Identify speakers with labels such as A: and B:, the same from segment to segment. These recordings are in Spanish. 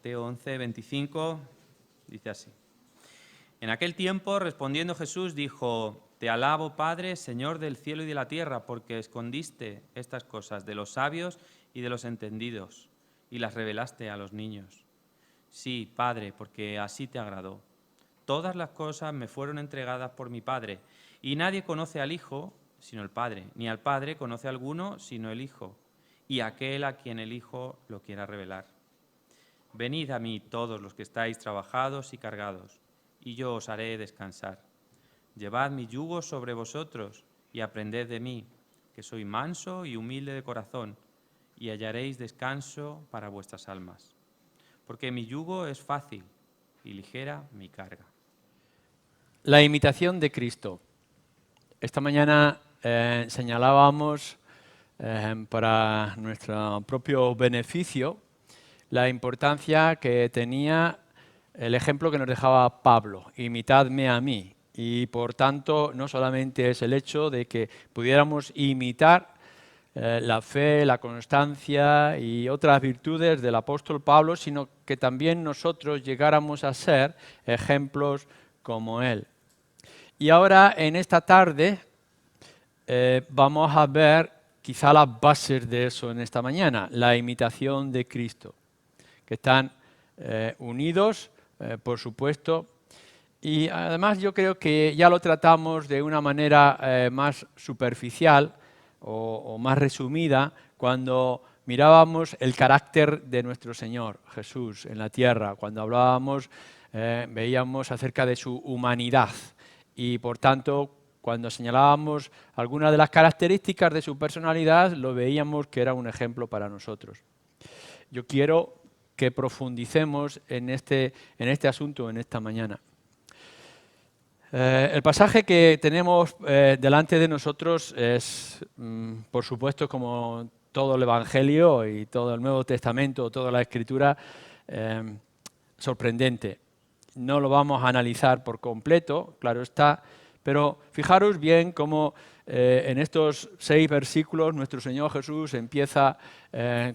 A: Mateo 11, 25, dice así. En aquel tiempo, respondiendo Jesús, dijo: Te alabo, Padre, Señor del cielo y de la tierra, porque escondiste estas cosas de los sabios y de los entendidos, y las revelaste a los niños. Sí, Padre, porque así te agradó. Todas las cosas me fueron entregadas por mi Padre, y nadie conoce al Hijo sino el Padre, ni al Padre conoce a alguno sino el Hijo, y aquel a quien el Hijo lo quiera revelar. Venid a mí todos los que estáis trabajados y cargados, y yo os haré descansar. Llevad mi yugo sobre vosotros y aprended de mí, que soy manso y humilde de corazón, y hallaréis descanso para vuestras almas. Porque mi yugo es fácil y ligera mi carga.
B: La imitación de Cristo. Esta mañana señalábamos para nuestro propio beneficio la importancia que tenía el ejemplo que nos dejaba Pablo, imitadme a mí. Y por tanto, no solamente es el hecho de que pudiéramos imitar la fe, la constancia y otras virtudes del apóstol Pablo, sino que también nosotros llegáramos a ser ejemplos como él. Y ahora, en esta tarde, vamos a ver quizá las bases de eso en esta mañana, la imitación de Cristo, que están unidos, por supuesto, y además yo creo que ya lo tratamos de una manera más superficial o más resumida cuando mirábamos el carácter de nuestro Señor Jesús en la tierra, cuando hablábamos, veíamos acerca de su humanidad y por tanto cuando señalábamos algunas de las características de su personalidad lo veíamos que era un ejemplo para nosotros. Yo quiero que profundicemos en este asunto en esta mañana. El pasaje que tenemos delante de nosotros es, por supuesto, como todo el Evangelio y todo el Nuevo Testamento, toda la Escritura, sorprendente. No lo vamos a analizar por completo, claro está, pero fijaros bien cómo en estos 6 versículos nuestro Señor Jesús empieza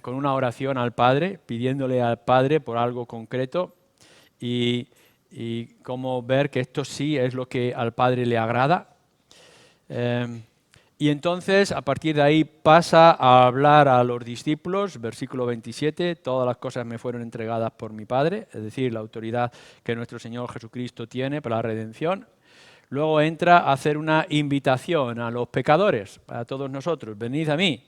B: con una oración al Padre, pidiéndole al Padre por algo concreto y cómo ver que esto sí es lo que al Padre le agrada. Y entonces, a partir de ahí, pasa a hablar a los discípulos, versículo 27, todas las cosas me fueron entregadas por mi Padre, es decir, la autoridad que nuestro Señor Jesucristo tiene para la redención. Luego entra a hacer una invitación a los pecadores, a todos nosotros, venid a mí,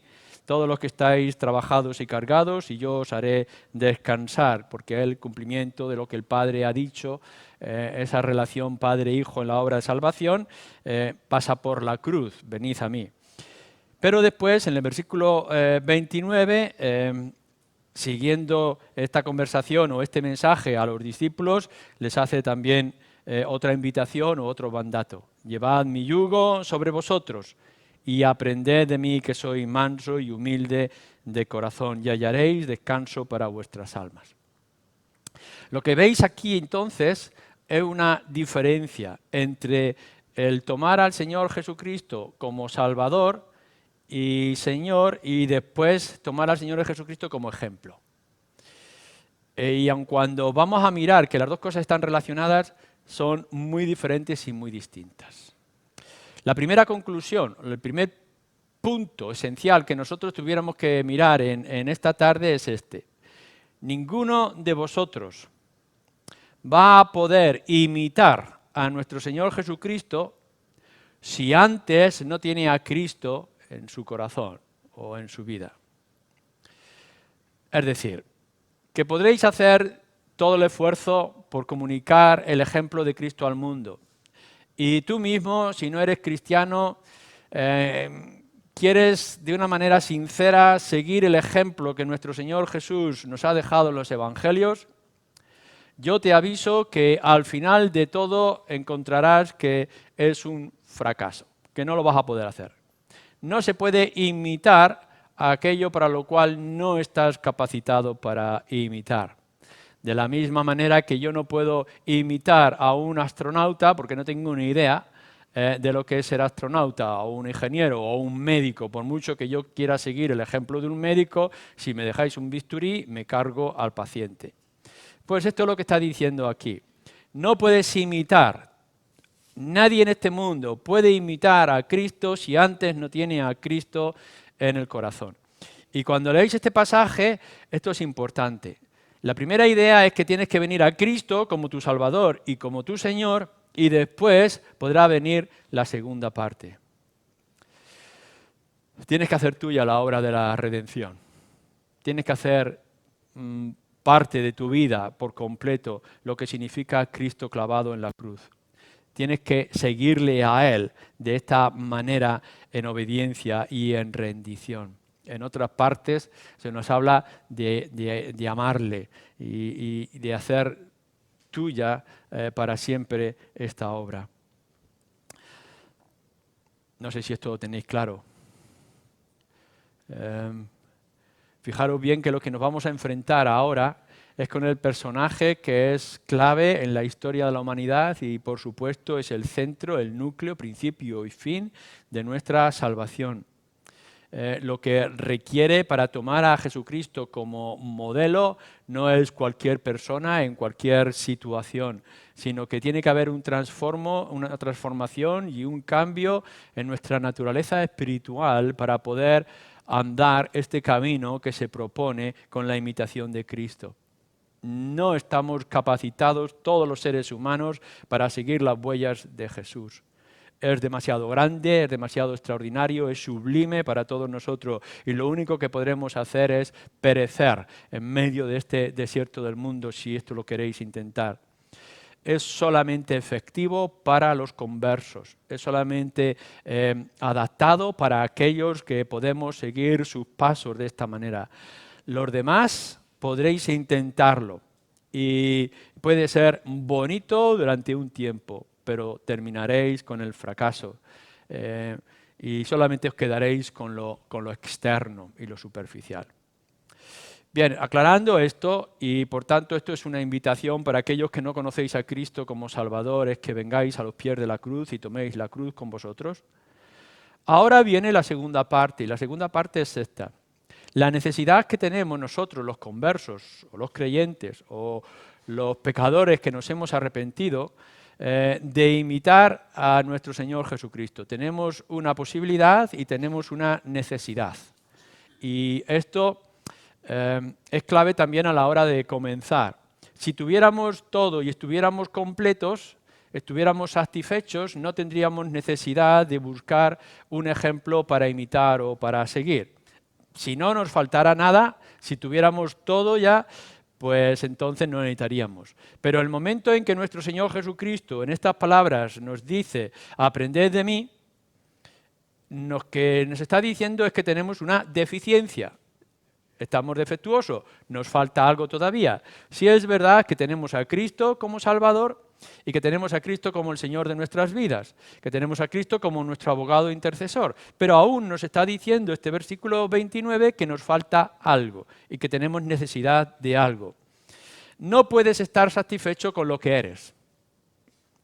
B: todos los que estáis trabajados y cargados, y yo os haré descansar, porque el cumplimiento de lo que el Padre ha dicho, esa relación Padre-Hijo en la obra de salvación, pasa por la cruz, venid a mí. Pero después, en el versículo 29, siguiendo esta conversación o este mensaje a los discípulos, les hace también otra invitación o otro mandato. Llevad mi yugo sobre vosotros y aprended de mí que soy manso y humilde de corazón y hallaréis descanso para vuestras almas. Lo que veis aquí entonces es una diferencia entre el tomar al Señor Jesucristo como Salvador y Señor y después tomar al Señor Jesucristo como ejemplo. Y aun cuando vamos a mirar que las dos cosas están relacionadas, son muy diferentes y muy distintas. La primera conclusión, el primer punto esencial que nosotros tuviéramos que mirar en esta tarde es este. Ninguno de vosotros va a poder imitar a nuestro Señor Jesucristo si antes no tiene a Cristo en su corazón o en su vida. Es decir, que podréis hacer todo el esfuerzo por comunicar el ejemplo de Cristo al mundo. Y tú mismo, si no eres cristiano, quieres de una manera sincera seguir el ejemplo que nuestro Señor Jesús nos ha dejado en los Evangelios, yo te aviso que al final de todo encontrarás que es un fracaso, que no lo vas a poder hacer. No se puede imitar aquello para lo cual no estás capacitado para imitar. De la misma manera que yo no puedo imitar a un astronauta porque no tengo ni idea de lo que es ser astronauta o un ingeniero o un médico. Por mucho que yo quiera seguir el ejemplo de un médico, si me dejáis un bisturí, me cargo al paciente. Pues esto es lo que está diciendo aquí. No puedes imitar. Nadie en este mundo puede imitar a Cristo si antes no tiene a Cristo en el corazón. Y cuando leéis este pasaje, esto es importante. La primera idea es que tienes que venir a Cristo como tu Salvador y como tu Señor, y después podrá venir la segunda parte. Tienes que hacer tuya la obra de la redención. Tienes que hacer parte de tu vida por completo lo que significa Cristo clavado en la cruz. Tienes que seguirle a Él de esta manera en obediencia y en rendición. En otras partes se nos habla de amarle y de hacer tuya para siempre esta obra. No sé si esto lo tenéis claro. Fijaros bien que lo que nos vamos a enfrentar ahora es con el personaje que es clave en la historia de la humanidad y por supuesto es el centro, el núcleo, principio y fin de nuestra salvación. Lo que requiere para tomar a Jesucristo como modelo no es cualquier persona en cualquier situación, sino que tiene que haber una transformación y un cambio en nuestra naturaleza espiritual para poder andar este camino que se propone con la imitación de Cristo. No estamos capacitados, todos los seres humanos, para seguir las huellas de Jesús. Es demasiado grande, es demasiado extraordinario, es sublime para todos nosotros y lo único que podremos hacer es perecer en medio de este desierto del mundo si esto lo queréis intentar. Es solamente efectivo para los conversos, es solamente adaptado para aquellos que podemos seguir sus pasos de esta manera. Los demás podréis intentarlo y puede ser bonito durante un tiempo, pero terminaréis con el fracaso y solamente os quedaréis con lo externo y lo superficial. Bien, aclarando esto, y por tanto esto es una invitación para aquellos que no conocéis a Cristo como Salvador, es que vengáis a los pies de la cruz y toméis la cruz con vosotros. Ahora viene la segunda parte, y la segunda parte es esta. La necesidad que tenemos nosotros, los conversos, o los creyentes, o los pecadores que nos hemos arrepentido, de imitar a nuestro Señor Jesucristo. Tenemos una posibilidad y tenemos una necesidad. Y esto es clave también a la hora de comenzar. Si tuviéramos todo y estuviéramos completos, estuviéramos satisfechos, no tendríamos necesidad de buscar un ejemplo para imitar o para seguir. Si no nos faltara nada, si tuviéramos todo ya, pues entonces no necesitaríamos. Pero el momento en que nuestro Señor Jesucristo en estas palabras nos dice, aprended de mí, lo que nos está diciendo es que tenemos una deficiencia. Estamos defectuosos, nos falta algo todavía. Sí es verdad que tenemos a Cristo como Salvador y que tenemos a Cristo como el Señor de nuestras vidas, que tenemos a Cristo como nuestro abogado intercesor, pero aún nos está diciendo este versículo 29 que nos falta algo y que tenemos necesidad de algo. No puedes estar satisfecho con lo que eres.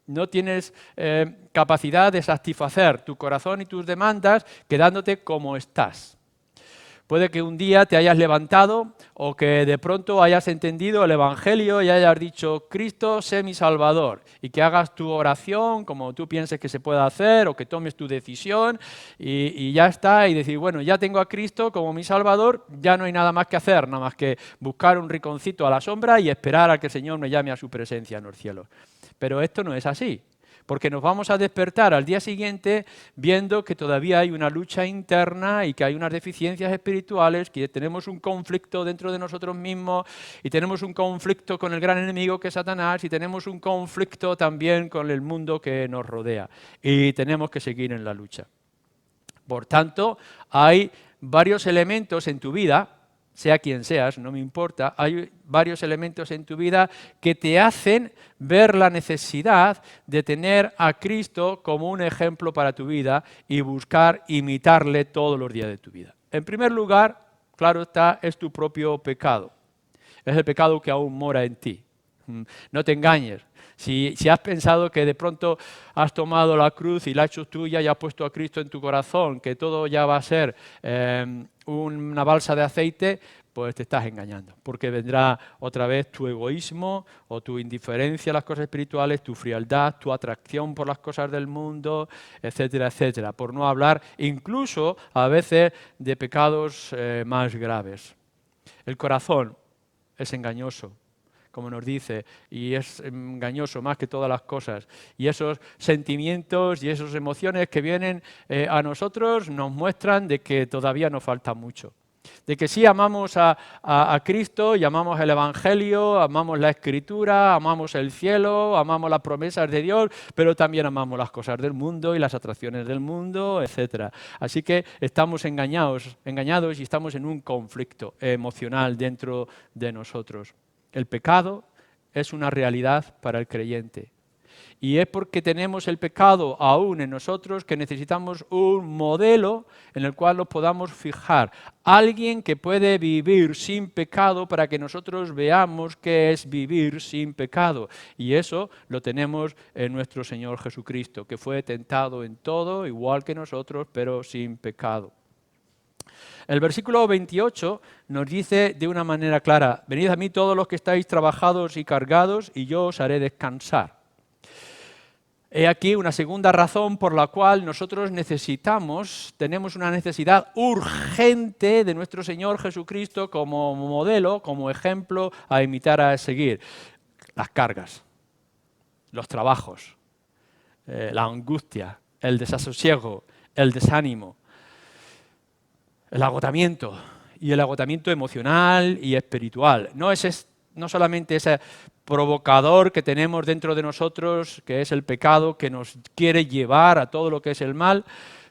B: No tienes capacidad de satisfacer tu corazón y tus demandas quedándote como estás. Puede que un día te hayas levantado o que de pronto hayas entendido el Evangelio y hayas dicho, Cristo, sé mi Salvador, y que hagas tu oración como tú pienses que se puede hacer o que tomes tu decisión y ya está, y decir, bueno, ya tengo a Cristo como mi Salvador, ya no hay nada más que hacer, nada más que buscar un rinconcito a la sombra y esperar a que el Señor me llame a su presencia en los cielos. Pero esto no es así. Porque nos vamos a despertar al día siguiente viendo que todavía hay una lucha interna y que hay unas deficiencias espirituales, que tenemos un conflicto dentro de nosotros mismos y tenemos un conflicto con el gran enemigo que es Satanás y tenemos un conflicto también con el mundo que nos rodea y tenemos que seguir en la lucha. Por tanto, hay varios elementos en tu vida, sea quien seas, no me importa, hay varios elementos en tu vida que te hacen ver la necesidad de tener a Cristo como un ejemplo para tu vida y buscar imitarle todos los días de tu vida. En primer lugar, claro está, es tu propio pecado. Es el pecado que aún mora en ti. No te engañes. Si has pensado que de pronto has tomado la cruz y la has hecho tuya y has puesto a Cristo en tu corazón, que todo ya va a ser una balsa de aceite, pues te estás engañando, porque vendrá otra vez tu egoísmo o tu indiferencia a las cosas espirituales, tu frialdad, tu atracción por las cosas del mundo, etcétera, etcétera, por no hablar incluso a veces de pecados más graves. El corazón es engañoso, como nos dice, y es engañoso más que todas las cosas. Y esos sentimientos y esas emociones que vienen a nosotros nos muestran de que todavía nos falta mucho. De que sí amamos a Cristo y amamos el Evangelio, amamos la Escritura, amamos el cielo, amamos las promesas de Dios, pero también amamos las cosas del mundo y las atracciones del mundo, etc. Así que estamos engañados y estamos en un conflicto emocional dentro de nosotros. El pecado es una realidad para el creyente. Y es porque tenemos el pecado aún en nosotros que necesitamos un modelo en el cual nos podamos fijar. Alguien que puede vivir sin pecado para que nosotros veamos qué es vivir sin pecado. Y eso lo tenemos en nuestro Señor Jesucristo, que fue tentado en todo, igual que nosotros, pero sin pecado. El versículo 28 nos dice de una manera clara: venid a mí todos los que estáis trabajados y cargados, y yo os haré descansar. He aquí una segunda razón por la cual nosotros tenemos una necesidad urgente de nuestro Señor Jesucristo como modelo, como ejemplo a imitar, a seguir. Las cargas, los trabajos, la angustia, el desasosiego, el desánimo, el agotamiento, y el agotamiento emocional y espiritual. No solamente ese provocador que tenemos dentro de nosotros, que es el pecado, que nos quiere llevar a todo lo que es el mal,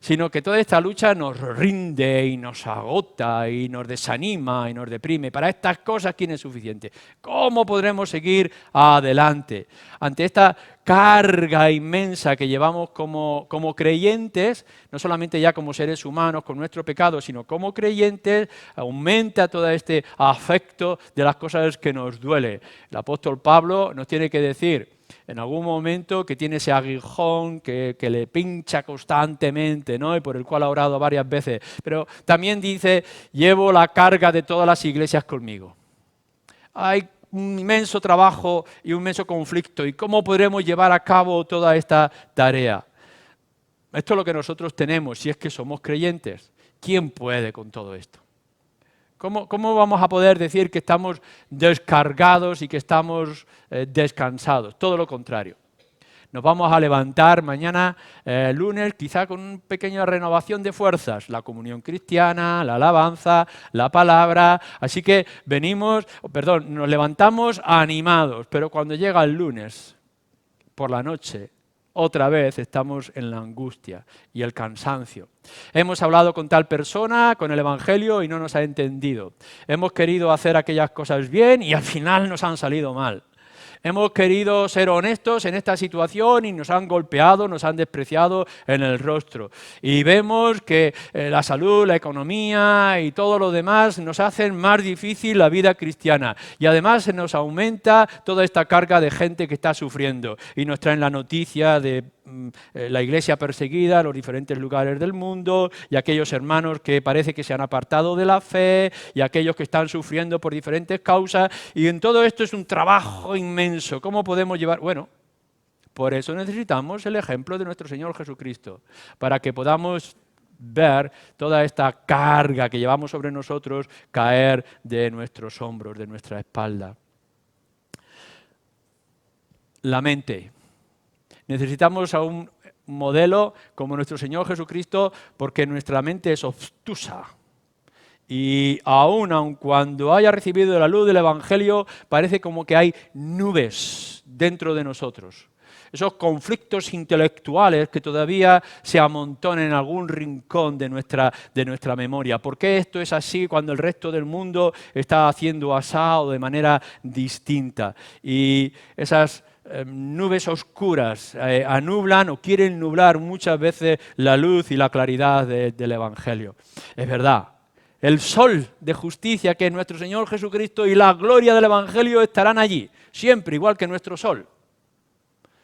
B: sino que toda esta lucha nos rinde y nos agota y nos desanima y nos deprime. Para estas cosas, ¿quién es suficiente? ¿Cómo podremos seguir adelante? Ante esta carga inmensa que llevamos como creyentes, no solamente ya como seres humanos con nuestro pecado, sino como creyentes, aumenta todo este afecto de las cosas que nos duele. El apóstol Pablo nos tiene que decir en algún momento que tiene ese aguijón que le pincha constantemente, ¿no? Y por el cual ha orado varias veces. Pero también dice: llevo la carga de todas las iglesias conmigo. Hay un inmenso trabajo y un inmenso conflicto. ¿Y cómo podremos llevar a cabo toda esta tarea? Esto es lo que nosotros tenemos, si es que somos creyentes. ¿Quién puede con todo esto? ¿Cómo vamos a poder decir que estamos descargados y que estamos descansados? Todo lo contrario. Nos vamos a levantar mañana, lunes, quizá con una pequeña renovación de fuerzas. La comunión cristiana, la alabanza, la palabra. Así que nos levantamos animados, pero cuando llega el lunes, por la noche, otra vez estamos en la angustia y el cansancio. Hemos hablado con tal persona, con el Evangelio, y no nos ha entendido. Hemos querido hacer aquellas cosas bien y al final nos han salido mal. Hemos querido ser honestos en esta situación y nos han golpeado, nos han despreciado en el rostro. Y vemos que la salud, la economía y todo lo demás nos hacen más difícil la vida cristiana. Y además se nos aumenta toda esta carga de gente que está sufriendo. Y nos traen la noticia de la iglesia perseguida en los diferentes lugares del mundo, y aquellos hermanos que parece que se han apartado de la fe, y aquellos que están sufriendo por diferentes causas, y en todo esto es un trabajo inmenso. ¿Cómo podemos llevar? Bueno, por eso necesitamos el ejemplo de nuestro Señor Jesucristo, para que podamos ver toda esta carga que llevamos sobre nosotros caer de nuestros hombros, de nuestra espalda. La mente. Necesitamos a un modelo como nuestro Señor Jesucristo, porque nuestra mente es obtusa. Y aun cuando haya recibido la luz del Evangelio, parece como que hay nubes dentro de nosotros. Esos conflictos intelectuales que todavía se amontonan en algún rincón de nuestra memoria. ¿Por qué esto es así cuando el resto del mundo está haciendo asado de manera distinta? Y esas nubes oscuras anublan o quieren nublar muchas veces la luz y la claridad del Evangelio. Es verdad, el sol de justicia que es nuestro Señor Jesucristo y la gloria del Evangelio estarán allí, siempre, igual que nuestro sol.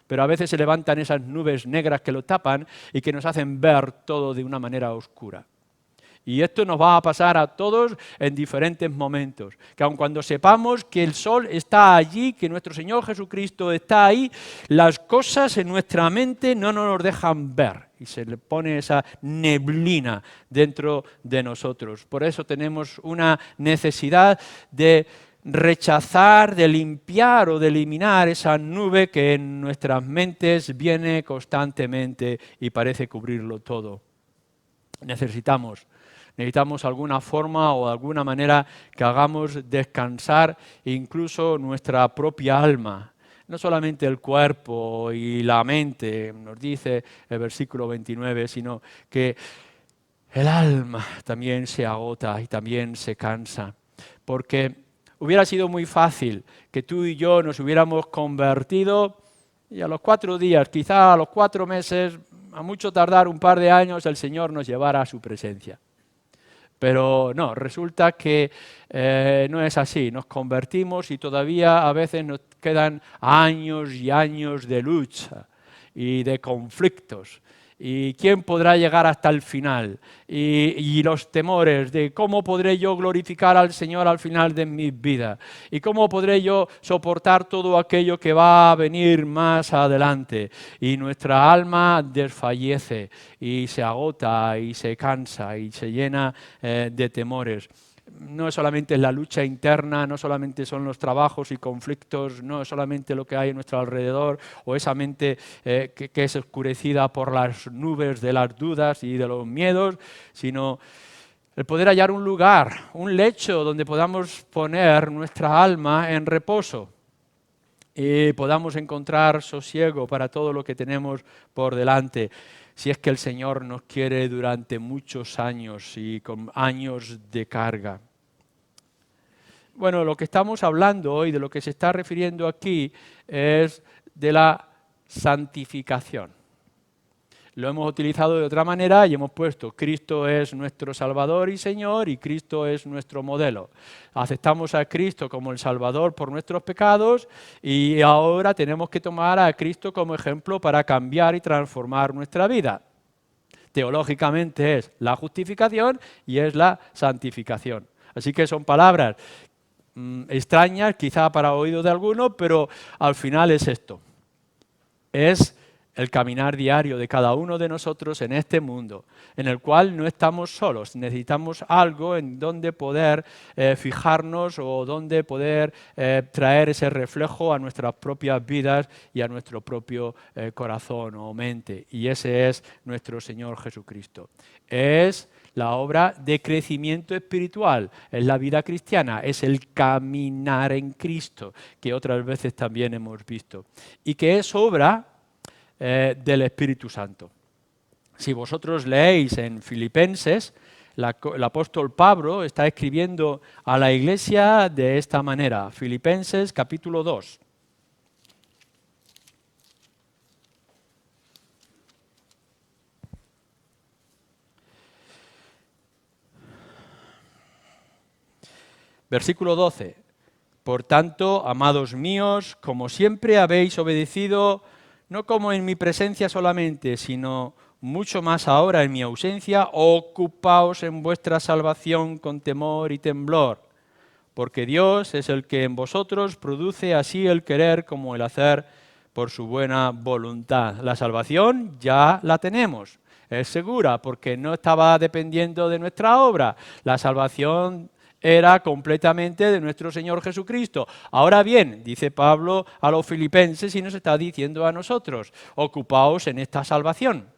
B: Pero a veces se levantan esas nubes negras que lo tapan y que nos hacen ver todo de una manera oscura. Y esto nos va a pasar a todos en diferentes momentos. Que aun cuando sepamos que el sol está allí, que nuestro Señor Jesucristo está ahí, las cosas en nuestra mente no nos dejan ver. Y se le pone esa neblina dentro de nosotros. Por eso tenemos una necesidad de rechazar, de limpiar o de eliminar esa nube que en nuestras mentes viene constantemente y parece cubrirlo todo. Necesitamos alguna forma o alguna manera que hagamos descansar incluso nuestra propia alma. No solamente el cuerpo y la mente, nos dice el versículo 29, sino que el alma también se agota y también se cansa. Porque hubiera sido muy fácil que tú y yo nos hubiéramos convertido y a los 4 días, quizá a los 4 meses, a mucho tardar un par de años, el Señor nos llevara a su presencia. Pero no, resulta que no es así. Nos convertimos y todavía a veces nos quedan años y años de lucha y de conflictos. ¿Y quién podrá llegar hasta el final? Y los temores de cómo podré yo glorificar al Señor al final de mi vida. Y cómo podré yo soportar todo aquello que va a venir más adelante. Y nuestra alma desfallece y se agota y se cansa y se llena de temores. No es solamente la lucha interna, no solamente son los trabajos y conflictos, no es solamente lo que hay a nuestro alrededor o esa mente que es oscurecida por las nubes de las dudas y de los miedos, sino el poder hallar un lugar, un lecho donde podamos poner nuestra alma en reposo y podamos encontrar sosiego para todo lo que tenemos por delante. Si es que el Señor nos quiere durante muchos años y con años de carga. Bueno, lo que estamos hablando hoy, de lo que se está refiriendo aquí, es de la santificación. Lo hemos utilizado de otra manera y hemos puesto Cristo es nuestro Salvador y Señor y Cristo es nuestro modelo. Aceptamos a Cristo como el Salvador por nuestros pecados y ahora tenemos que tomar a Cristo como ejemplo para cambiar y transformar nuestra vida. Teológicamente es la justificación y es la santificación. Así que son palabras extrañas quizá para oídos de algunos, pero al final es esto. Es el caminar diario de cada uno de nosotros en este mundo, en el cual no estamos solos, necesitamos algo en donde poder fijarnos o donde poder traer ese reflejo a nuestras propias vidas y a nuestro propio corazón o mente, y ese es nuestro Señor Jesucristo. Es la obra de crecimiento espiritual, es la vida cristiana, es el caminar en Cristo, que otras veces también hemos visto, y que es obra del Espíritu Santo. Si vosotros leéis en Filipenses, el apóstol Pablo está escribiendo a la iglesia de esta manera. Filipenses capítulo 2. Versículo 12. Por tanto, amados míos, como siempre habéis obedecido, no como en mi presencia solamente, sino mucho más ahora en mi ausencia, ocupaos en vuestra salvación con temor y temblor, porque Dios es el que en vosotros produce así el querer como el hacer por su buena voluntad. La salvación ya la tenemos, es segura, porque no estaba dependiendo de nuestra obra. La salvación era completamente de nuestro Señor Jesucristo. Ahora bien, dice Pablo a los filipenses y nos está diciendo a nosotros, ocupaos en esta salvación.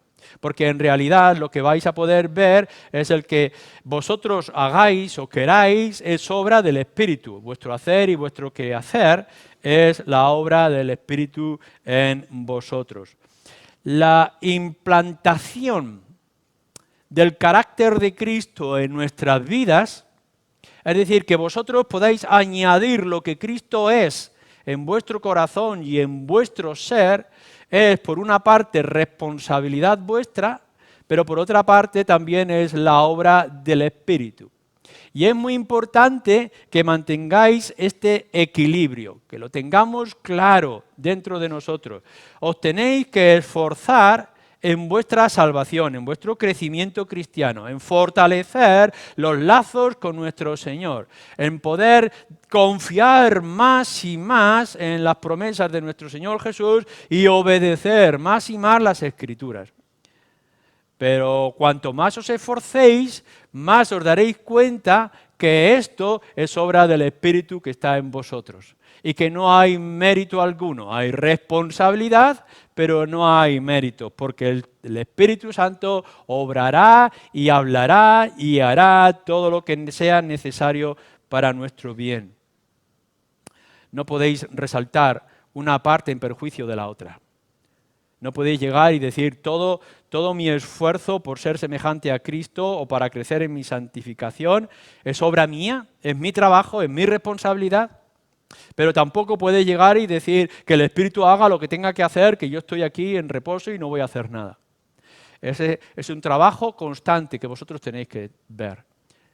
B: Porque en realidad lo que vais a poder ver es el que vosotros hagáis o queráis es obra del Espíritu. Vuestro hacer y vuestro quehacer es la obra del Espíritu en vosotros. La implantación del carácter de Cristo en nuestras vidas, es decir, que vosotros podáis añadir lo que Cristo es en vuestro corazón y en vuestro ser, es por una parte responsabilidad vuestra, pero por otra parte también es la obra del Espíritu. Y es muy importante que mantengáis este equilibrio, que lo tengamos claro dentro de nosotros. Os tenéis que esforzar en vuestra salvación, en vuestro crecimiento cristiano, en fortalecer los lazos con nuestro Señor, en poder confiar más y más en las promesas de nuestro Señor Jesús y obedecer más y más las Escrituras. Pero cuanto más os esforcéis, más os daréis cuenta que esto es obra del Espíritu que está en vosotros y que no hay mérito alguno, hay responsabilidad, pero no hay mérito, porque el Espíritu Santo obrará y hablará y hará todo lo que sea necesario para nuestro bien. No podéis resaltar una parte en perjuicio de la otra. No podéis llegar y decir todo mi esfuerzo por ser semejante a Cristo o para crecer en mi santificación es obra mía, es mi trabajo, es mi responsabilidad. Pero tampoco puede llegar y decir que el Espíritu haga lo que tenga que hacer, que yo estoy aquí en reposo y no voy a hacer nada. Ese es un trabajo constante que vosotros tenéis que ver.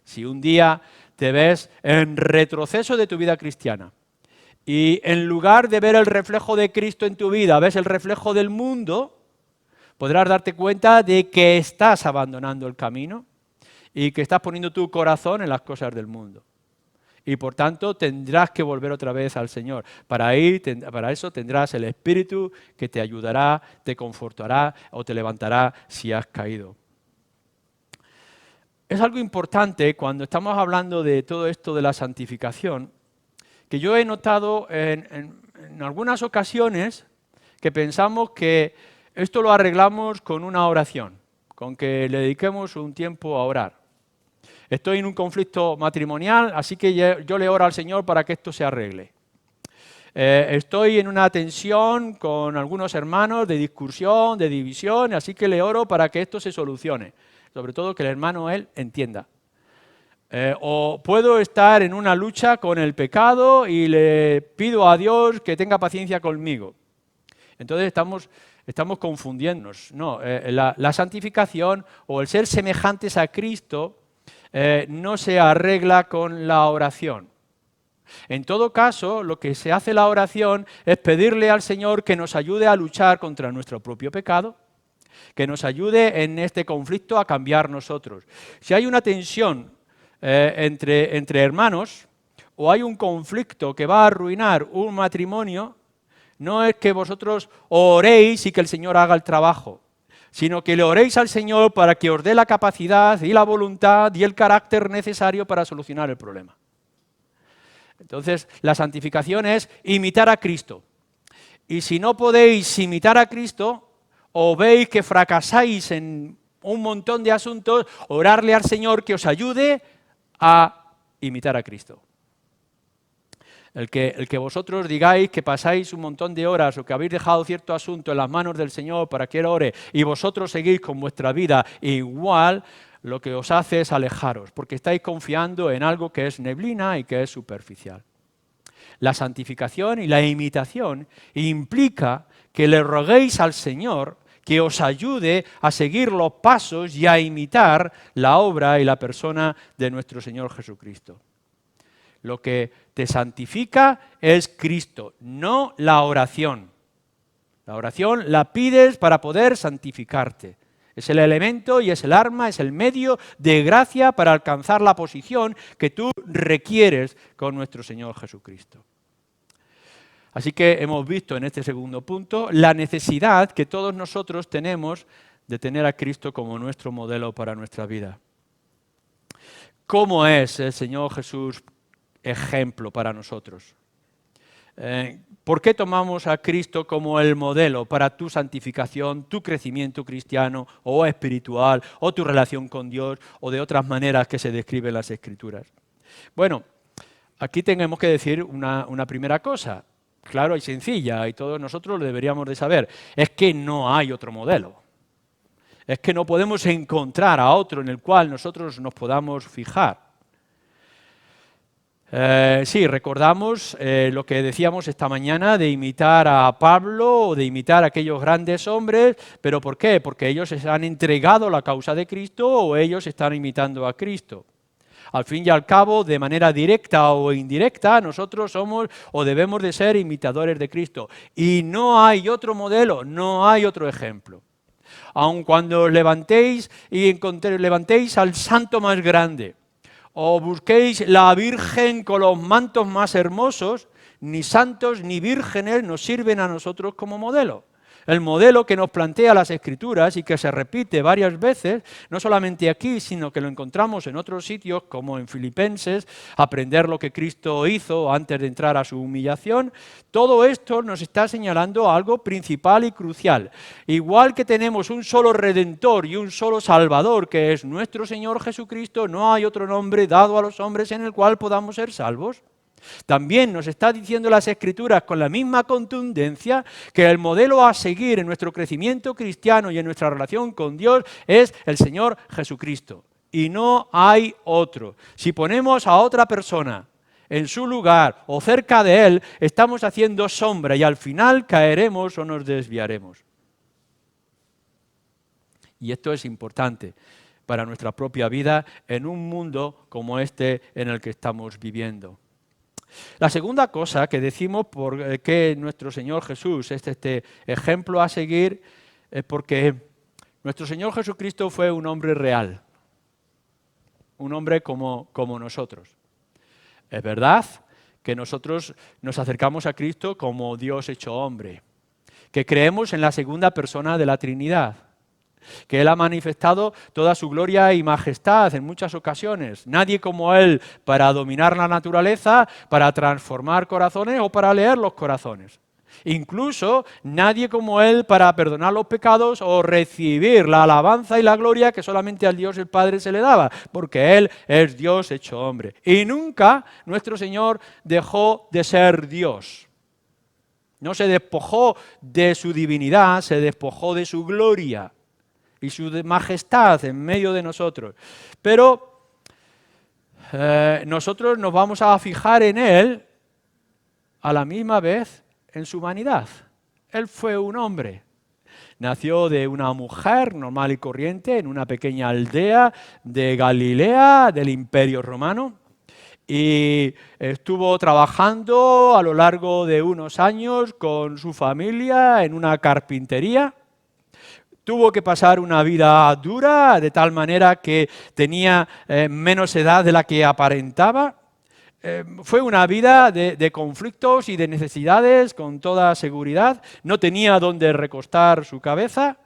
B: Si un día te ves en retroceso de tu vida cristiana y en lugar de ver el reflejo de Cristo en tu vida, ves el reflejo del mundo, podrás darte cuenta de que estás abandonando el camino y que estás poniendo tu corazón en las cosas del mundo. Y por tanto tendrás que volver otra vez al Señor. Para eso tendrás el Espíritu que te ayudará, te confortará o te levantará si has caído. Es algo importante cuando estamos hablando de todo esto de la santificación, que yo he notado en algunas ocasiones que pensamos que esto lo arreglamos con una oración, con que le dediquemos un tiempo a orar. Estoy en un conflicto matrimonial, así que yo le oro al Señor para que esto se arregle. Estoy en una tensión con algunos hermanos de discusión, de división, así que le oro para que esto se solucione. Sobre todo que el hermano él entienda. O puedo estar en una lucha con el pecado y le pido a Dios que tenga paciencia conmigo. Entonces estamos confundiéndonos. No, la santificación o el ser semejantes a Cristo no se arregla con la oración. En todo caso, lo que se hace la oración es pedirle al Señor que nos ayude a luchar contra nuestro propio pecado, que nos ayude en este conflicto a cambiar nosotros. Si hay una tensión entre hermanos o hay un conflicto que va a arruinar un matrimonio, no es que vosotros oréis y que el Señor haga el trabajo, sino que le oréis al Señor para que os dé la capacidad y la voluntad y el carácter necesario para solucionar el problema. Entonces, la santificación es imitar a Cristo. Y si no podéis imitar a Cristo, o veis que fracasáis en un montón de asuntos, orarle al Señor que os ayude a imitar a Cristo. El que vosotros digáis que pasáis un montón de horas o que habéis dejado cierto asunto en las manos del Señor para que Él ore y vosotros seguís con vuestra vida igual, lo que os hace es alejaros, porque estáis confiando en algo que es neblina y que es superficial. La santificación y la imitación implica que le roguéis al Señor que os ayude a seguir los pasos y a imitar la obra y la persona de nuestro Señor Jesucristo. Lo que te santifica es Cristo, no la oración. La oración la pides para poder santificarte. Es el elemento y es el arma, es el medio de gracia para alcanzar la posición que tú requieres con nuestro Señor Jesucristo. Así que hemos visto en este segundo punto la necesidad que todos nosotros tenemos de tener a Cristo como nuestro modelo para nuestra vida. ¿Cómo es el Señor Jesús ejemplo para nosotros? ¿Por qué tomamos a Cristo como el modelo para tu santificación, tu crecimiento cristiano o espiritual, o tu relación con Dios, o de otras maneras que se describen en las Escrituras? Bueno, aquí tenemos que decir una primera cosa, claro y sencilla, y todos nosotros lo deberíamos de saber, es que no hay otro modelo. Es que no podemos encontrar a otro en el cual nosotros nos podamos fijar. Sí, recordamos lo que decíamos esta mañana de imitar a Pablo o de imitar a aquellos grandes hombres, pero ¿por qué? Porque ellos se han entregado la causa de Cristo o ellos están imitando a Cristo. Al fin y al cabo, de manera directa o indirecta, nosotros somos o debemos de ser imitadores de Cristo. Y no hay otro modelo, no hay otro ejemplo. Aun cuando os levantéis y levantéis al santo más grande, o busquéis la Virgen con los mantos más hermosos, ni santos ni vírgenes nos sirven a nosotros como modelo. El modelo que nos plantea las Escrituras y que se repite varias veces, no solamente aquí, sino que lo encontramos en otros sitios, como en Filipenses, aprender lo que Cristo hizo antes de entrar a su humillación. Todo esto nos está señalando algo principal y crucial. Igual que tenemos un solo Redentor y un solo Salvador, que es nuestro Señor Jesucristo, no hay otro nombre dado a los hombres en el cual podamos ser salvos. También nos está diciendo las Escrituras con la misma contundencia que el modelo a seguir en nuestro crecimiento cristiano y en nuestra relación con Dios es el Señor Jesucristo. Y no hay otro. Si ponemos a otra persona en su lugar o cerca de Él, estamos haciendo sombra y al final caeremos o nos desviaremos. Y esto es importante para nuestra propia vida en un mundo como este en el que estamos viviendo. La segunda cosa que decimos por qué nuestro Señor Jesús es este ejemplo a seguir es porque nuestro Señor Jesucristo fue un hombre real, un hombre como nosotros. Es verdad que nosotros nos acercamos a Cristo como Dios hecho hombre, que creemos en la segunda persona de la Trinidad, que Él ha manifestado toda su gloria y majestad en muchas ocasiones. Nadie como Él para dominar la naturaleza, para transformar corazones o para leer los corazones. Incluso nadie como Él para perdonar los pecados o recibir la alabanza y la gloria que solamente al Dios el Padre se le daba, porque Él es Dios hecho hombre. Y nunca nuestro Señor dejó de ser Dios. No se despojó de su divinidad, se despojó de su gloria y su majestad en medio de nosotros. Pero nosotros nos vamos a fijar en Él a la misma vez en su humanidad. Él fue un hombre. Nació de una mujer normal y corriente en una pequeña aldea de Galilea, del Imperio Romano, y estuvo trabajando a lo largo de unos años con su familia en una carpintería. Tuvo que pasar una vida dura, de tal manera que tenía menos edad de la que aparentaba. Fue una vida de conflictos y de necesidades, con toda seguridad. No tenía dónde recostar su cabeza.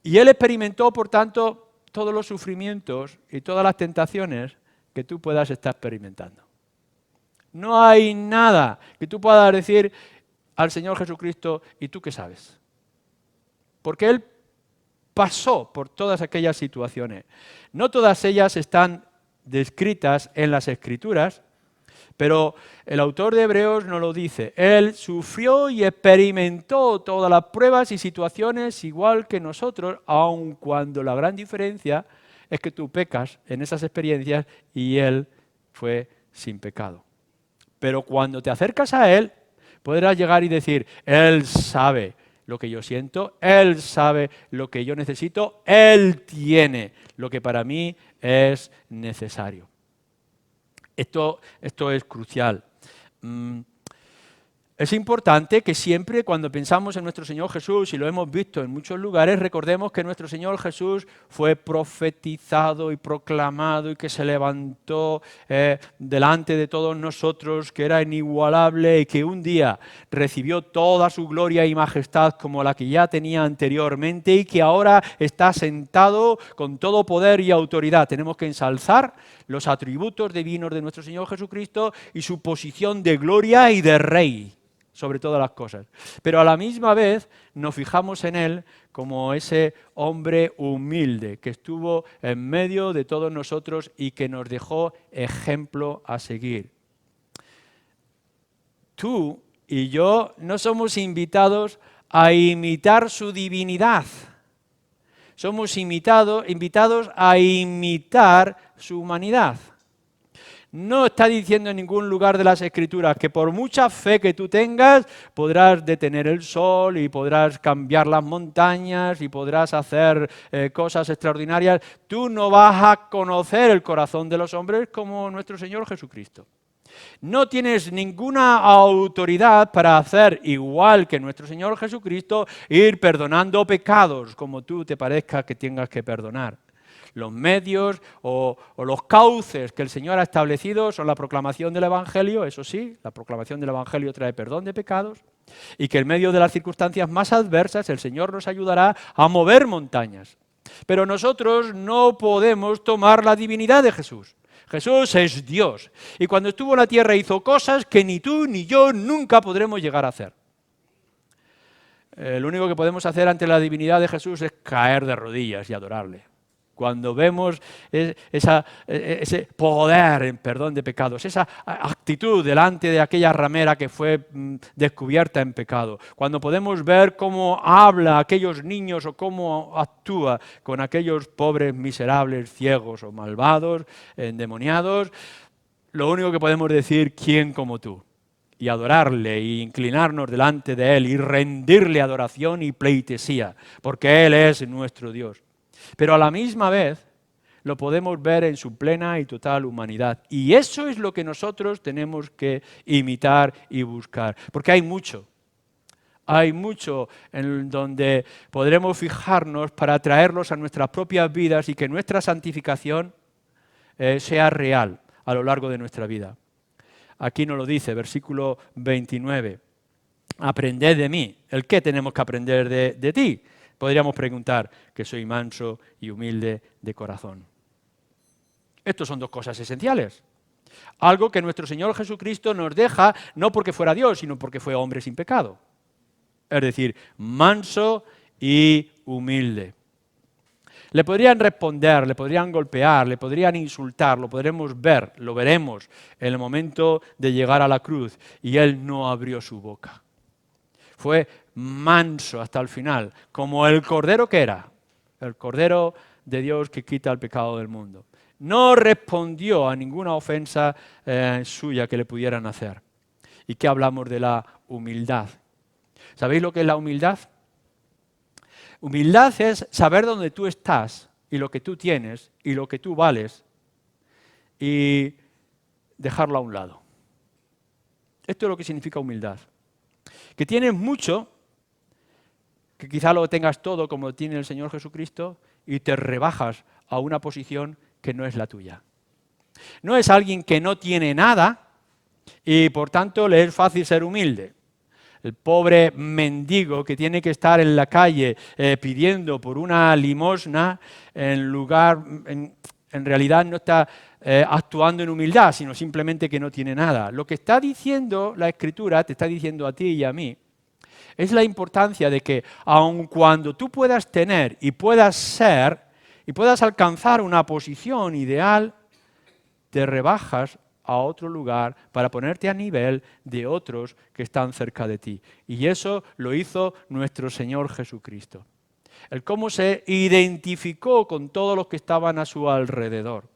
B: Y él experimentó, por tanto, todos los sufrimientos y todas las tentaciones que tú puedas estar experimentando. No hay nada que tú puedas decir al Señor Jesucristo, ¿y tú qué sabes? Porque Él pasó por todas aquellas situaciones. No todas ellas están descritas en las Escrituras, pero el autor de Hebreos nos lo dice. Él sufrió y experimentó todas las pruebas y situaciones igual que nosotros, aun cuando la gran diferencia es que tú pecas en esas experiencias y Él fue sin pecado. Pero cuando te acercas a Él, podrás llegar y decir, Él sabe lo que yo siento, Él sabe lo que yo necesito, Él tiene lo que para mí es necesario. Esto es crucial. Es importante que siempre cuando pensamos en nuestro Señor Jesús, y lo hemos visto en muchos lugares, recordemos que nuestro Señor Jesús fue profetizado y proclamado y que se levantó delante de todos nosotros, que era inigualable y que un día recibió toda su gloria y majestad como la que ya tenía anteriormente y que ahora está sentado con todo poder y autoridad. Tenemos que ensalzar los atributos divinos de nuestro Señor Jesucristo y su posición de gloria y de Rey sobre todas las cosas. Pero a la misma vez nos fijamos en Él como ese hombre humilde que estuvo en medio de todos nosotros y que nos dejó ejemplo a seguir. Tú y yo no somos invitados a imitar su divinidad. Somos invitados a imitar su humanidad. No está diciendo en ningún lugar de las Escrituras que por mucha fe que tú tengas podrás detener el sol y podrás cambiar las montañas y podrás hacer cosas extraordinarias. Tú no vas a conocer el corazón de los hombres como nuestro Señor Jesucristo. No tienes ninguna autoridad para hacer igual que nuestro Señor Jesucristo, ir perdonando pecados como tú te parezca que tengas que perdonar. Los medios o los cauces que el Señor ha establecido son la proclamación del Evangelio, eso sí, la proclamación del Evangelio trae perdón de pecados, y que en medio de las circunstancias más adversas el Señor nos ayudará a mover montañas. Pero nosotros no podemos tomar la divinidad de Jesús. Jesús es Dios, y cuando estuvo en la tierra hizo cosas que ni tú ni yo nunca podremos llegar a hacer. Lo único que podemos hacer ante la divinidad de Jesús es caer de rodillas y adorarle. Cuando vemos ese poder en perdón de pecados, esa actitud delante de aquella ramera que fue descubierta en pecado, cuando podemos ver cómo habla a aquellos niños o cómo actúa con aquellos pobres miserables, ciegos o malvados, endemoniados, lo único que podemos decir, ¿quién como tú? Y adorarle y inclinarnos delante de Él y rendirle adoración y pleitesía, porque Él es nuestro Dios. Pero a la misma vez lo podemos ver en su plena y total humanidad. Y eso es lo que nosotros tenemos que imitar y buscar. Porque hay mucho en donde podremos fijarnos para traerlos a nuestras propias vidas y que nuestra santificación sea real a lo largo de nuestra vida. Aquí nos lo dice, versículo 29. Aprended de mí. ¿El qué tenemos que aprender de ti? Podríamos preguntar que soy manso y humilde de corazón. Estos son dos cosas esenciales. Algo que nuestro Señor Jesucristo nos deja no porque fuera Dios, sino porque fue hombre sin pecado. Es decir, manso y humilde. Le podrían responder, le podrían golpear, le podrían insultar, lo podremos ver, lo veremos en el momento de llegar a la cruz. Y Él no abrió su boca. Fue manso hasta el final, como el Cordero que era, el Cordero de Dios que quita el pecado del mundo. No respondió a ninguna ofensa suya que le pudieran hacer. ¿Y qué hablamos de la humildad? ¿Sabéis lo que es la humildad? Humildad es saber dónde tú estás y lo que tú tienes y lo que tú vales y dejarlo a un lado. Esto es lo que significa humildad. Que tienes mucho, que quizá lo tengas todo como lo tiene el Señor Jesucristo y te rebajas a una posición que no es la tuya. No es alguien que no tiene nada y por tanto le es fácil ser humilde. El pobre mendigo que tiene que estar en la calle pidiendo por una limosna, en realidad no está actuando en humildad, sino simplemente que no tiene nada. Lo que está diciendo la Escritura, te está diciendo a ti y a mí, es la importancia de que aun cuando tú puedas tener y puedas ser y puedas alcanzar una posición ideal, te rebajas a otro lugar para ponerte a nivel de otros que están cerca de ti. Y eso lo hizo nuestro Señor Jesucristo. El cómo se identificó con todos los que estaban a su alrededor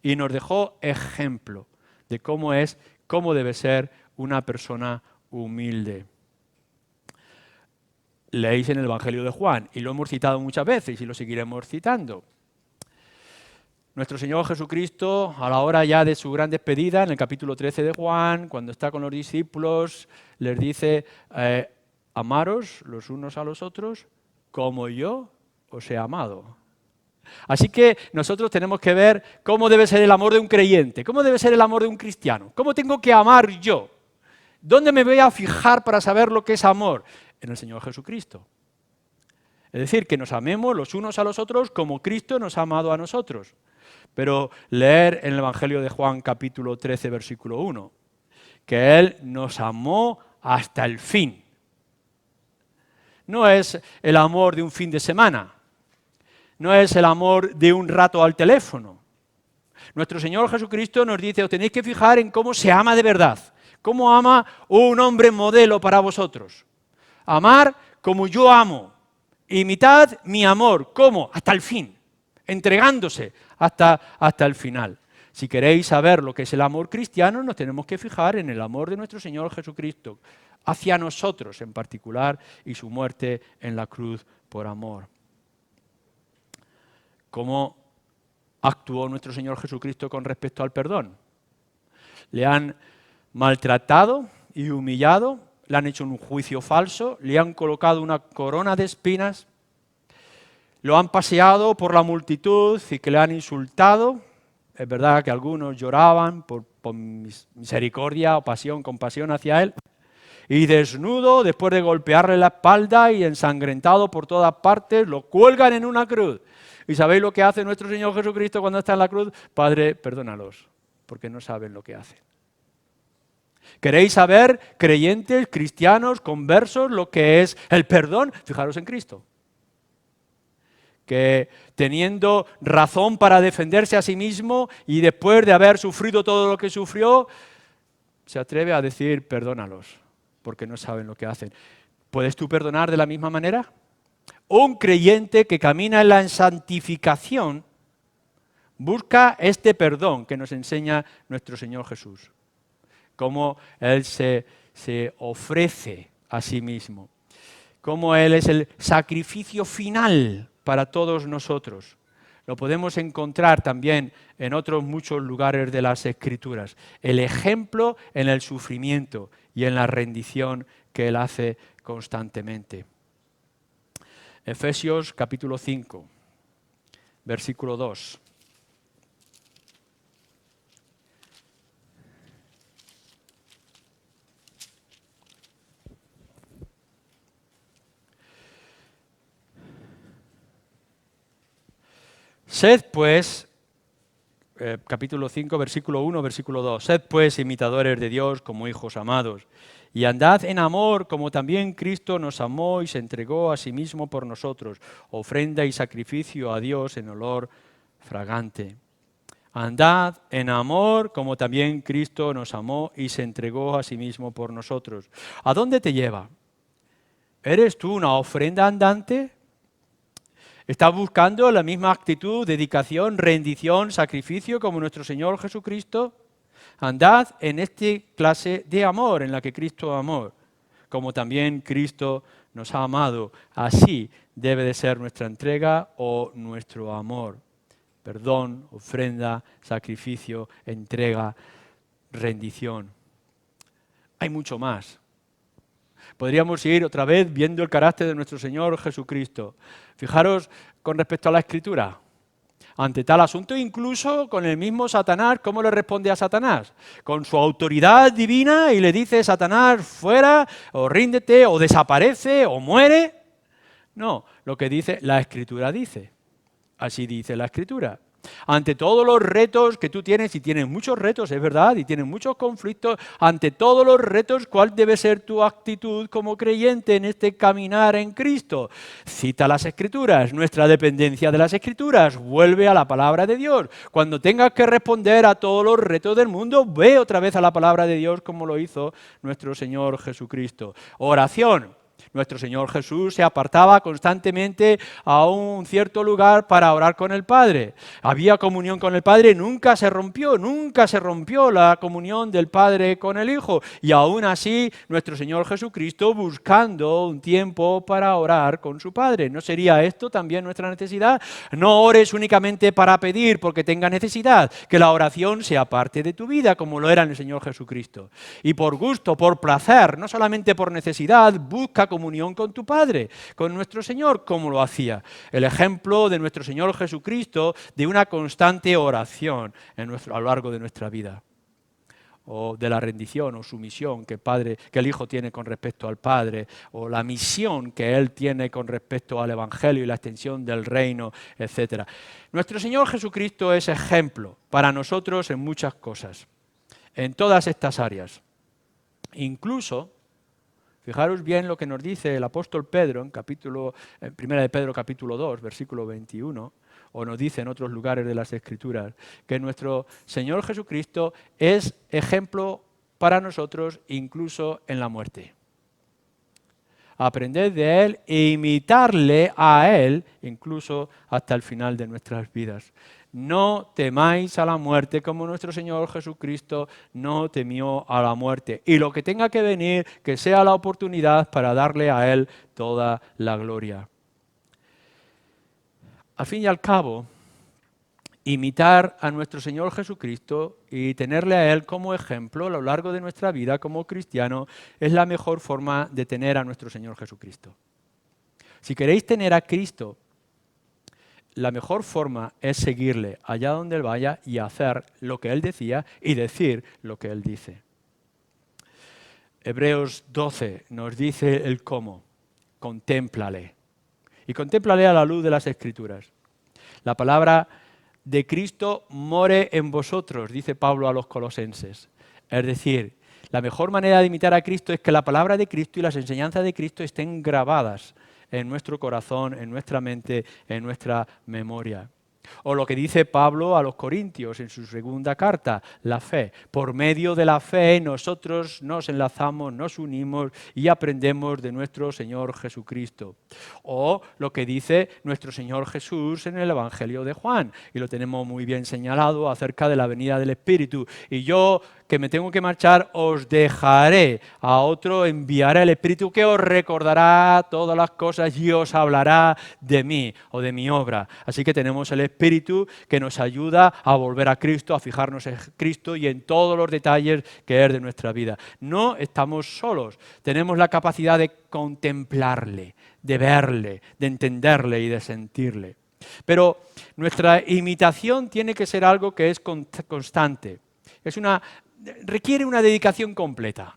B: y nos dejó ejemplo de cómo debe ser una persona humilde. Leéis en el Evangelio de Juan, y lo hemos citado muchas veces y lo seguiremos citando. Nuestro Señor Jesucristo, a la hora ya de su gran despedida, en el capítulo 13 de Juan, cuando está con los discípulos, les dice, amaros los unos a los otros como yo os he amado. Así que nosotros tenemos que ver cómo debe ser el amor de un creyente, cómo debe ser el amor de un cristiano, cómo tengo que amar yo. ¿Dónde me voy a fijar para saber lo que es amor? En el Señor Jesucristo. Es decir, que nos amemos los unos a los otros como Cristo nos ha amado a nosotros. Pero leer en el Evangelio de Juan capítulo 13, versículo 1, que Él nos amó hasta el fin. No es el amor de un fin de semana, no es el amor de un rato al teléfono. Nuestro Señor Jesucristo nos dice, os tenéis que fijar en cómo se ama de verdad, cómo ama un hombre modelo para vosotros. Amar como yo amo, imitad mi amor, ¿cómo? Hasta el fin, entregándose hasta el final. Si queréis saber lo que es el amor cristiano, nos tenemos que fijar en el amor de nuestro Señor Jesucristo, hacia nosotros en particular, y su muerte en la cruz por amor. ¿Cómo actuó nuestro Señor Jesucristo con respecto al perdón? Le han maltratado y humillado, le han hecho un juicio falso, le han colocado una corona de espinas, lo han paseado por la multitud y que le han insultado. Es verdad que algunos lloraban por misericordia o pasión, compasión hacia él. Y desnudo, después de golpearle la espalda y ensangrentado por todas partes, lo cuelgan en una cruz. ¿Y sabéis lo que hace nuestro Señor Jesucristo cuando está en la cruz? Padre, perdónalos, porque no saben lo que hacen. ¿Queréis saber, creyentes, cristianos, conversos, lo que es el perdón? Fijaros en Cristo, que teniendo razón para defenderse a sí mismo y después de haber sufrido todo lo que sufrió, se atreve a decir, perdónalos, porque no saben lo que hacen. ¿Puedes tú perdonar de la misma manera? Un creyente que camina en la santificación busca este perdón que nos enseña nuestro Señor Jesús. Cómo Él se ofrece a sí mismo. Cómo Él es el sacrificio final para todos nosotros. Lo podemos encontrar también en otros muchos lugares de las Escrituras. El ejemplo en el sufrimiento y en la rendición que Él hace constantemente. Efesios capítulo 5, versículo 2. Sed pues, capítulo 5, versículo 1, versículo 2, sed pues imitadores de Dios como hijos amados, y andad en amor como también Cristo nos amó y se entregó a sí mismo por nosotros, ofrenda y sacrificio a Dios en olor fragante. Andad en amor como también Cristo nos amó y se entregó a sí mismo por nosotros. ¿A dónde te lleva? ¿Eres tú una ofrenda andante? ¿Estás buscando la misma actitud, dedicación, rendición, sacrificio como nuestro Señor Jesucristo? Andad en esta clase de amor en la que Cristo amó, como también Cristo nos ha amado. Así debe de ser nuestra entrega o nuestro amor. Perdón, ofrenda, sacrificio, entrega, rendición. Hay mucho más. Podríamos ir otra vez viendo el carácter de nuestro Señor Jesucristo. Fijaros con respecto a la Escritura. Ante tal asunto, incluso con el mismo Satanás, ¿cómo le responde a Satanás? Con su autoridad divina y le dice, Satanás, fuera, o ríndete, o desaparece, o muere. No, lo que dice, la Escritura dice. Así dice la Escritura. Ante todos los retos que tú tienes, y tienes muchos retos, es verdad, y tienes muchos conflictos, ante todos los retos, ¿cuál debe ser tu actitud como creyente en este caminar en Cristo? Cita las Escrituras, nuestra dependencia de las Escrituras, vuelve a la palabra de Dios. Cuando tengas que responder a todos los retos del mundo, ve otra vez a la palabra de Dios como lo hizo nuestro Señor Jesucristo. Oración. Nuestro Señor Jesús se apartaba constantemente a un cierto lugar para orar con el Padre. Había comunión con el Padre, nunca se rompió la comunión del Padre con el Hijo. Y aún así, nuestro Señor Jesucristo buscando un tiempo para orar con su Padre. ¿No sería esto también nuestra necesidad? No ores únicamente para pedir porque tengas necesidad, que la oración sea parte de tu vida, como lo era en el Señor Jesucristo. Y por gusto, por placer, no solamente por necesidad, busca comunión con tu Padre, con nuestro Señor, como lo hacía. El ejemplo de nuestro Señor Jesucristo de una constante oración a lo largo de nuestra vida. O de la rendición o sumisión que el Hijo tiene con respecto al Padre, o la misión que Él tiene con respecto al Evangelio y la extensión del reino, etc. Nuestro Señor Jesucristo es ejemplo para nosotros en muchas cosas, en todas estas áreas. Incluso, fijaros bien lo que nos dice el apóstol Pedro en 1 de Pedro capítulo 2, versículo 21, o nos dice en otros lugares de las Escrituras, que nuestro Señor Jesucristo es ejemplo para nosotros incluso en la muerte. Aprended de Él e imitarle a Él incluso hasta el final de nuestras vidas. No temáis a la muerte como nuestro Señor Jesucristo no temió a la muerte. Y lo que tenga que venir, que sea la oportunidad para darle a Él toda la gloria. Al fin y al cabo, imitar a nuestro Señor Jesucristo y tenerle a Él como ejemplo a lo largo de nuestra vida como cristiano es la mejor forma de tener a nuestro Señor Jesucristo. Si queréis tener a Cristo, la mejor forma es seguirle allá donde Él vaya y hacer lo que Él decía y decir lo que Él dice. Hebreos 12 nos dice el cómo. Contémplale. Y contémplale a la luz de las Escrituras. La palabra de Cristo more en vosotros, dice Pablo a los colosenses. Es decir, la mejor manera de imitar a Cristo es que la palabra de Cristo y las enseñanzas de Cristo estén grabadas en nuestro corazón, en nuestra mente, en nuestra memoria. O lo que dice Pablo a los Corintios en su segunda carta, la fe. Por medio de la fe nosotros nos enlazamos, nos unimos y aprendemos de nuestro Señor Jesucristo. O lo que dice nuestro Señor Jesús en el Evangelio de Juan, y lo tenemos muy bien señalado acerca de la venida del Espíritu. Y yo, que me tengo que marchar, os dejaré, a otro enviaré el Espíritu que os recordará todas las cosas y os hablará de mí o de mi obra. Así que tenemos el Espíritu que nos ayuda a volver a Cristo, a fijarnos en Cristo y en todos los detalles que es de nuestra vida. No estamos solos, tenemos la capacidad de contemplarle, de verle, de entenderle y de sentirle. Pero nuestra imitación tiene que ser algo que es constante. Requiere una dedicación completa.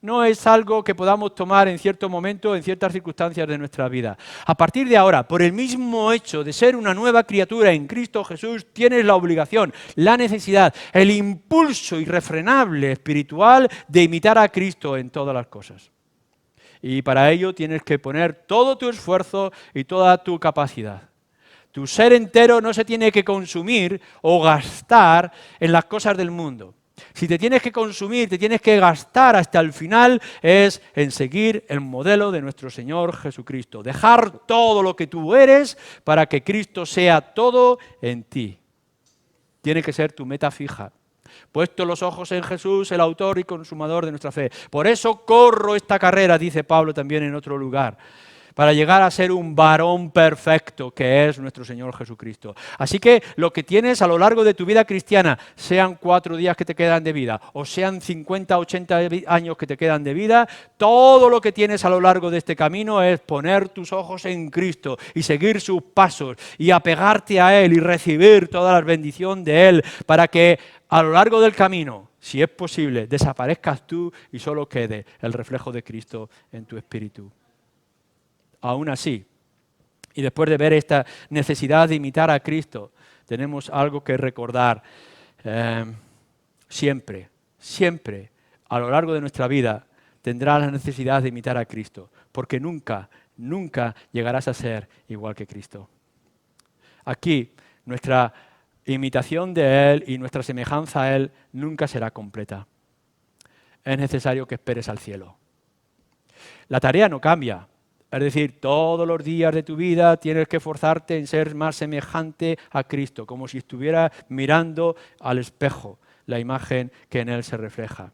B: No es algo que podamos tomar en cierto momento, en ciertas circunstancias de nuestra vida. A partir de ahora, por el mismo hecho de ser una nueva criatura en Cristo Jesús, tienes la obligación, la necesidad, el impulso irrefrenable espiritual de imitar a Cristo en todas las cosas. Y para ello tienes que poner todo tu esfuerzo y toda tu capacidad. Tu ser entero no se tiene que consumir o gastar en las cosas del mundo. Si te tienes que consumir, te tienes que gastar hasta el final, es en seguir el modelo de nuestro Señor Jesucristo. Dejar todo lo que tú eres para que Cristo sea todo en ti. Tiene que ser tu meta fija. Puesto los ojos en Jesús, el autor y consumador de nuestra fe. Por eso corro esta carrera, dice Pablo también en otro lugar, para llegar a ser un varón perfecto que es nuestro Señor Jesucristo. Así que lo que tienes a lo largo de tu vida cristiana, sean 4 días que te quedan de vida o sean 50, 80 años que te quedan de vida, todo lo que tienes a lo largo de este camino es poner tus ojos en Cristo y seguir sus pasos y apegarte a Él y recibir toda la bendición de Él para que a lo largo del camino, si es posible, desaparezcas tú y solo quede el reflejo de Cristo en tu espíritu. Aún así, y después de ver esta necesidad de imitar a Cristo, tenemos algo que recordar. Siempre, a lo largo de nuestra vida, tendrás la necesidad de imitar a Cristo, porque nunca llegarás a ser igual que Cristo. Aquí, nuestra imitación de Él y nuestra semejanza a Él nunca será completa. Es necesario que esperes al cielo. La tarea no cambia. Es decir, todos los días de tu vida tienes que esforzarte en ser más semejante a Cristo, como si estuvieras mirando al espejo la imagen que en Él se refleja.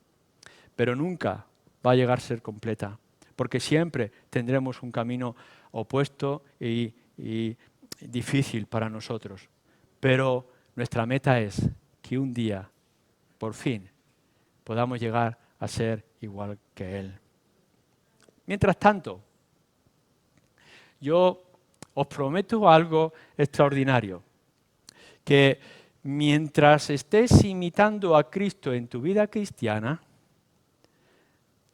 B: Pero nunca va a llegar a ser completa, porque siempre tendremos un camino opuesto y difícil para nosotros. Pero nuestra meta es que un día, por fin, podamos llegar a ser igual que Él. Mientras tanto, yo os prometo algo extraordinario, que mientras estés imitando a Cristo en tu vida cristiana,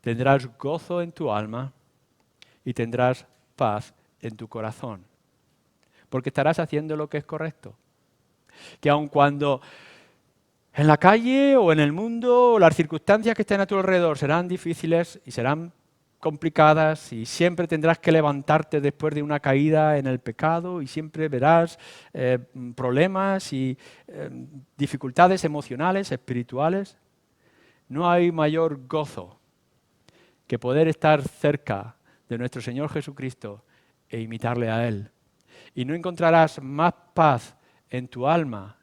B: tendrás gozo en tu alma y tendrás paz en tu corazón, porque estarás haciendo lo que es correcto. Que aun cuando en la calle o en el mundo las circunstancias que estén a tu alrededor serán difíciles y serán complicadas y siempre tendrás que levantarte después de una caída en el pecado y siempre verás problemas y dificultades emocionales, espirituales. No hay mayor gozo que poder estar cerca de nuestro Señor Jesucristo e imitarle a Él. Y no encontrarás más paz en tu alma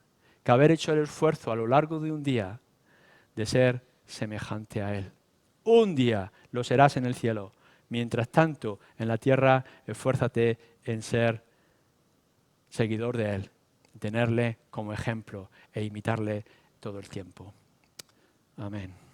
B: que haber hecho el esfuerzo a lo largo de un día de ser semejante a Él. Un día lo serás en el cielo. Mientras tanto, en la tierra, esfuérzate en ser seguidor de Él, tenerle como ejemplo e imitarle todo el tiempo. Amén.